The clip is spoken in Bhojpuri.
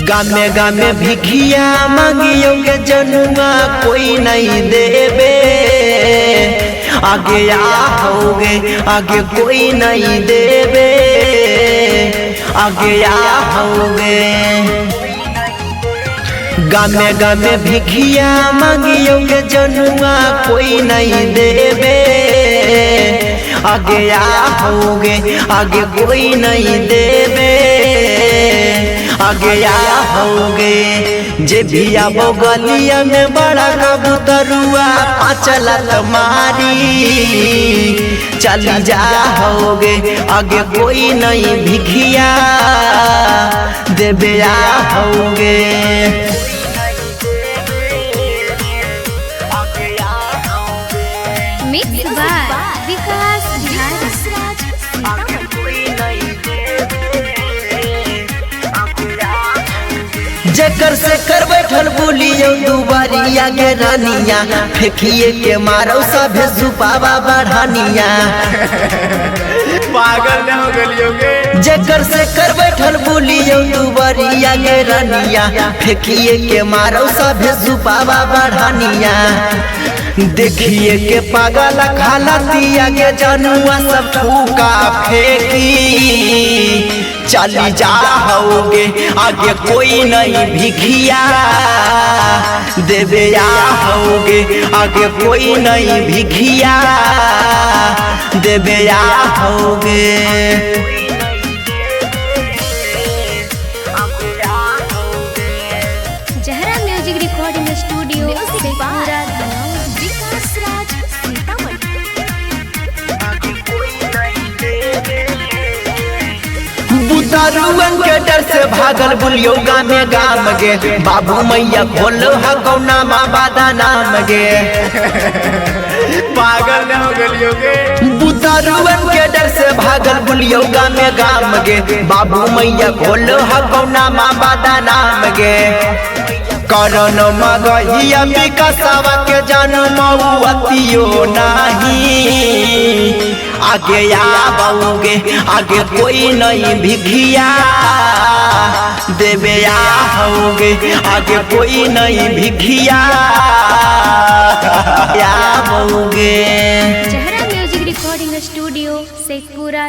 गामे गामे भिखिया मांगियो के जनुआ कोई नहीं देवे। आगे आओगे आगे कोई नहीं देवे। आगे आओगे गामे गामे भिखिया मांगियो के जनुआ कोई नहीं देवे। आगे आओगे आगे कोई नहीं देवे। आगे आओगे जे भी आबो गलिया में बड़ा कबूतरुआ पाँचल मारी चली जाओगे। आगे कोई नहीं भिखिया देवे आओगे। मिक्स बाय विकास बिहारी। जेकर से कर बैठल बोलियो दुबारिया के रानिया फेंकिए के मारो सभे सुपावा बढ़ानिया। पागल न हो गलियोगे। जेकर से कर बैठल बोलियो दुबारिया के रानिया फेंकिए के मारो सभे सुपावा बढ़ानिया। देखिए के पागल खाला दिया के जनुआ सब ठूका फेंकी चली जाओगे। आगे कोई नहीं भिखिया देवे आओगे। आगे कोई नहीं भिखिया देवे आओगे। जहरा म्यूजिक रिकॉर्डिंग स्टूडियो शेखपुरा विकास राज बुतारुअन के डर से भागल बुलियो गामे गाम गे। बाबू मैया खोलो हकौना माँ बादा नाम गे। पागल न हो गलियोगे। बुतारुअन के डर से भागल बुलियो गामे गाम गे। बाबू मैया खोलो हकौना माँ बादा नाम गे। करण मगहिया विकासवा के जानू मऊअतियो नहीं। आगे आओगे आगे कोई नहीं भिखिया देवे आओगे। आगे कोई नहीं भिखिया आओगे। जहरा म्यूजिक रिकॉर्डिंग स्टूडियो शेखपुरा।